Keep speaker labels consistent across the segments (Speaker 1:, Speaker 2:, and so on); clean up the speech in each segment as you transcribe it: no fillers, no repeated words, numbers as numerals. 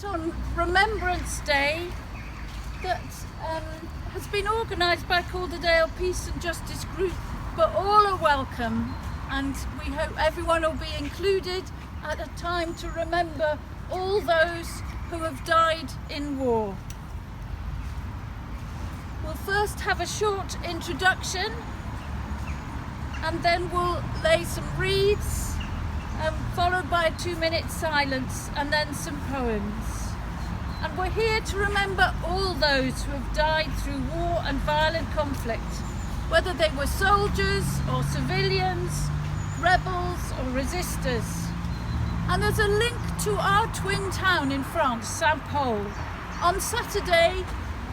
Speaker 1: On Remembrance Day that has been organised by Calderdale Peace and Justice Group, but all are welcome, and we hope everyone will be included at a time to remember all those who have died in war. We'll first have a short introduction and then we'll lay some wreaths, followed by a 2-minute silence and then some poems. And we're here to remember all those who have died through war and violent conflict, whether they were soldiers or civilians, rebels or resistors. And there's a link to our twin town in France, St. Paul. On Saturday,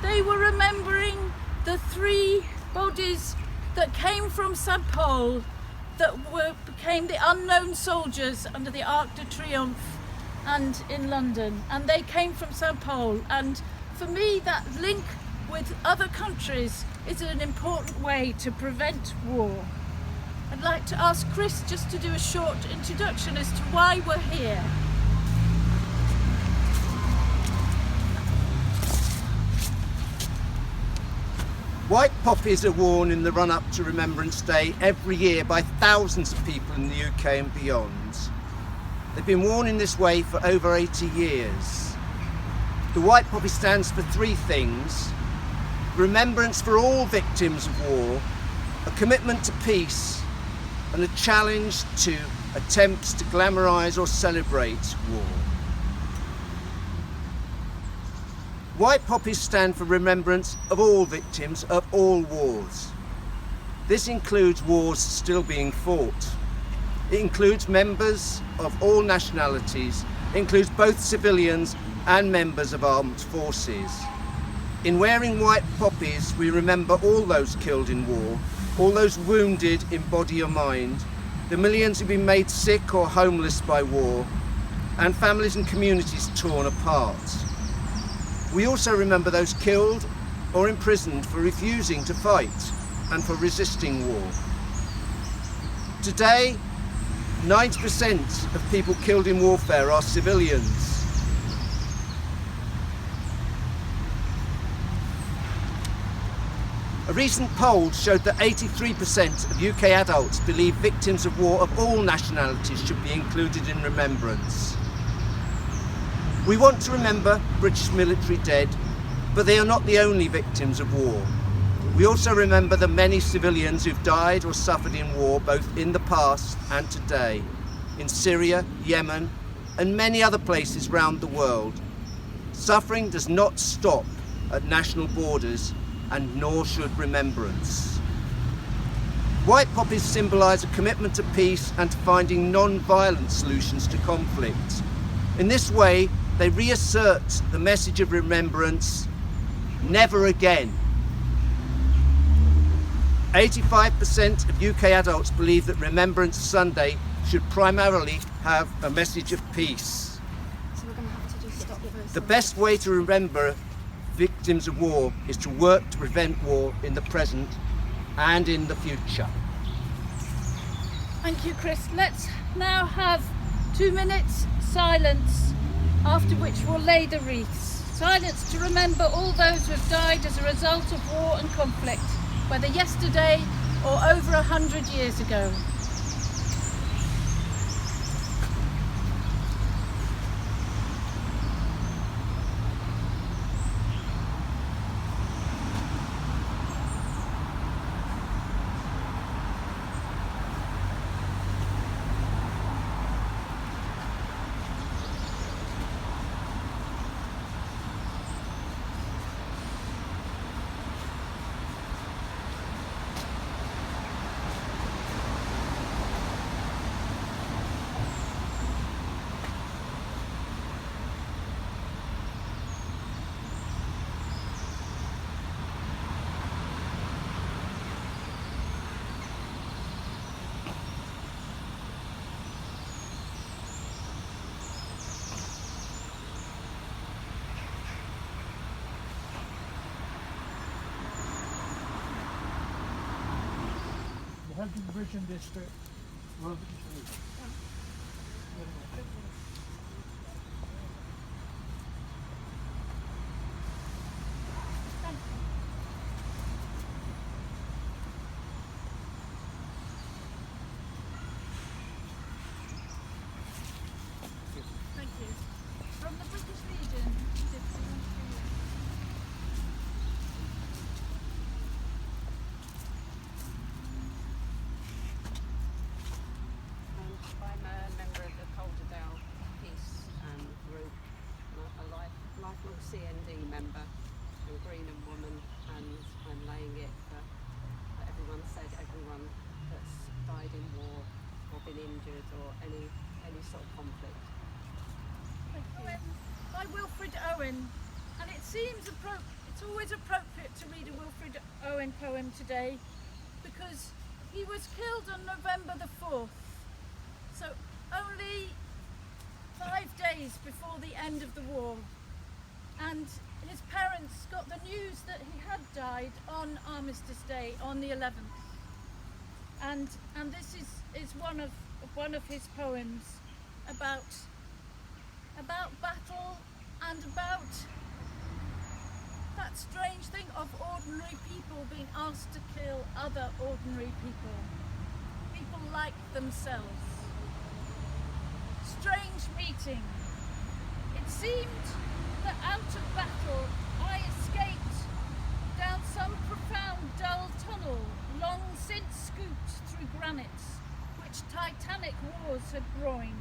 Speaker 1: they were remembering the 3 bodies that came from St. Paul that became the unknown soldiers under the Arc de Triomphe and in London, and they came from St. Paul. And for me, that link with other countries is an important way to prevent war. I'd like to ask Chris just to do a short introduction as to why we're here.
Speaker 2: White poppies are worn in the run-up to Remembrance Day every year by thousands of people in the UK and beyond. They've been worn in this way for over 80 years. The white poppy stands for 3 things: remembrance for all victims of war, a commitment to peace, and a challenge to attempts to glamorise or celebrate war. White poppies stand for remembrance of all victims of all wars. This includes wars still being fought. It includes members of all nationalities. It includes both civilians and members of armed forces. In wearing white poppies, we remember all those killed in war, all those wounded in body or mind, the millions who've been made sick or homeless by war, and families and communities torn apart. We also remember those killed or imprisoned for refusing to fight and for resisting war. Today, 90% of people killed in warfare are civilians. A recent poll showed that 83% of UK adults believe victims of war of all nationalities should be included in remembrance. We want to remember British military dead, but they are not the only victims of war. We also remember the many civilians who've died or suffered in war, both in the past and today, in Syria, Yemen, and many other places around the world. Suffering does not stop at national borders, and nor should remembrance. White poppies symbolise a commitment to peace and to finding non-violent solutions to conflict. In this way, they reassert the message of remembrance: never again. 85% of UK adults believe that Remembrance Sunday should primarily have a message of peace.
Speaker 3: So we're going to have to just stop first.
Speaker 2: The best way to remember victims of war is to work to prevent war in the present and in the future.
Speaker 1: Thank you, Chris. Let's now have 2 minutes silence, after which we'll lay the wreaths. Silence to remember all those who have died as a result of war and conflict, whether yesterday or over 100 years ago.
Speaker 4: Helping Vision District World Trade.
Speaker 5: remember. I'm green and woman, and I'm laying it for everyone said, everyone that's died in war or been injured or any sort of conflict.
Speaker 1: By Wilfred Owen, and it seems it's always appropriate to read a Wilfred Owen poem today because he was killed on November the 4th, so only 5 days before the end of the war, and his parents got the news that he had died on Armistice Day on the 11th, and this is one of his poems about battle and about that strange thing of ordinary people being asked to kill other ordinary people like themselves. Strange meeting. It seemed that out of battle I escaped down some profound dull tunnel long since scooped through granites which titanic wars had groined.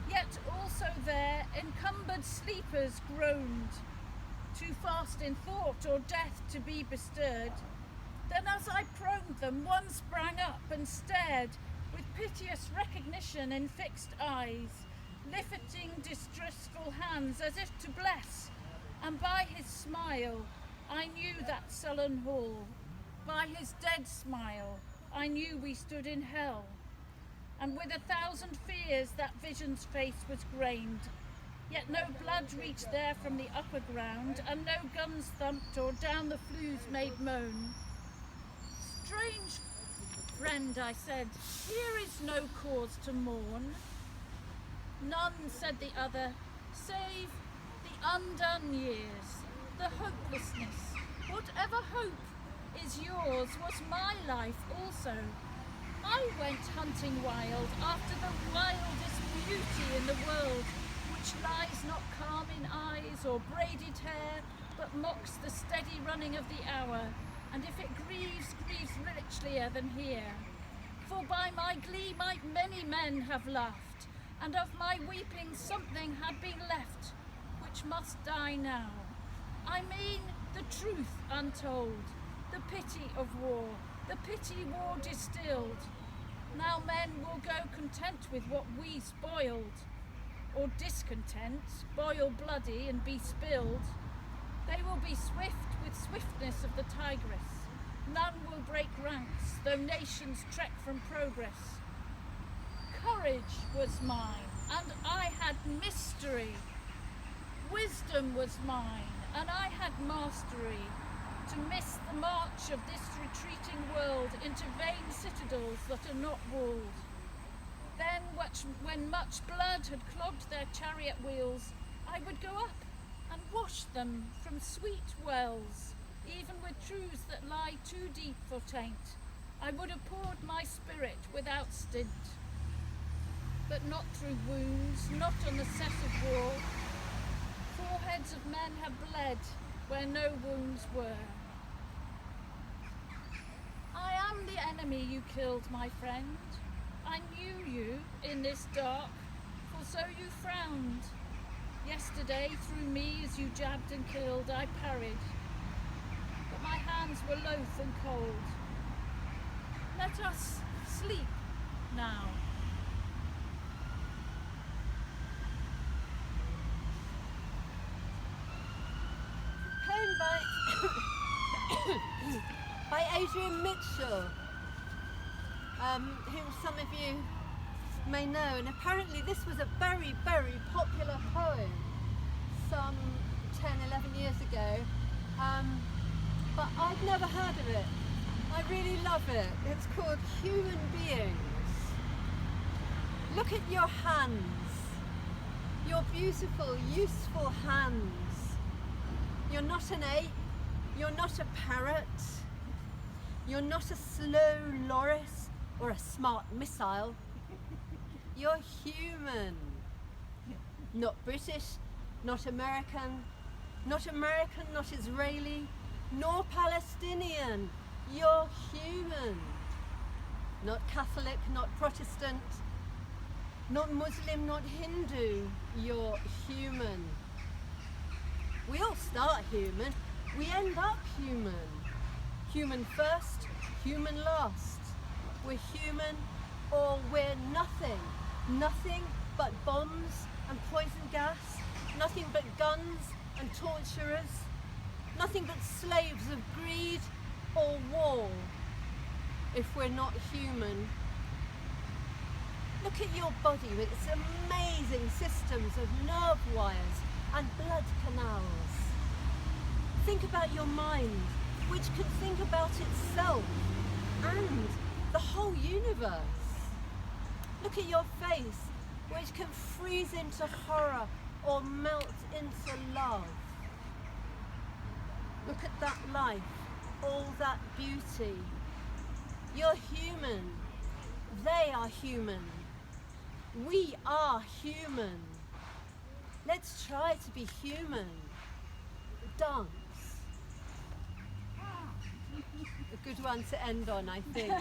Speaker 1: Yet also there encumbered sleepers groaned, too fast in thought or death to be bestirred. Then as I proned them, one sprang up and stared with piteous recognition in fixed eyes, lifting distressful hands as if to bless, and by his smile I knew that sullen hall. By his dead smile I knew we stood in hell. And with 1,000 fears that vision's face was grained, yet no blood reached there from the upper ground, and no guns thumped or down the flues made moan. Strange friend, I said, here is no cause to mourn. None, said the other, save the undone years, the hopelessness. Whatever hope is yours was my life also. I went hunting wild after the wildest beauty in the world, which lies not calm in eyes or braided hair, but mocks the steady running of the hour, and if it grieves, grieves richlier than here. For by my glee might many men have laughed, and of my weeping something had been left, which must die now. I mean the truth untold, the pity of war, the pity war distilled. Now men will go content with what we spoiled, or discontent, boil bloody and be spilled. They will be swift with swiftness of the tigress. None will break ranks, though nations trek from progress. Courage was mine, and I had mystery. Wisdom was mine, and I had mastery, to miss the march of this retreating world into vain citadels that are not walled. Then, when much blood had clogged their chariot wheels, I would go up and wash them from sweet wells, even with truths that lie too deep for taint. I would have poured my spirit without stint, but not through wounds, not on the set of war. Foreheads of men have bled where no wounds were. I am the enemy you killed, my friend. I knew you in this dark, for so you frowned. Yesterday, through me as you jabbed and killed, I parried, but my hands were loath and cold. Let us sleep now.
Speaker 6: Poem by Adrian Mitchell, whom some of you may know, and apparently this was a very, very popular poem some 10-11 years ago, but I'd never heard of it. I really love it. It's called Human Beings. Look at your hands, your beautiful, useful hands. You're not an ape, you're not a parrot, you're not a slow loris or a smart missile. You're human. Not British, not American, not Israeli, nor Palestinian. You're human. Not Catholic, not Protestant, not Muslim, not Hindu. You're human. We all start human, we end up human. Human first, human last. We're human or we're nothing. Nothing but bombs and poison gas, nothing but guns and torturers, nothing but slaves of greed or war. If we're not human. Look at your body with its amazing systems of nerve wires and blood canals. Think about your mind, which can think about itself and the whole universe. Look at your face, which can freeze into horror or melt into love. Look at that life, all that beauty. You're human. They are human. We are human. Let's try to be human. Dance. A good one to end on, I think.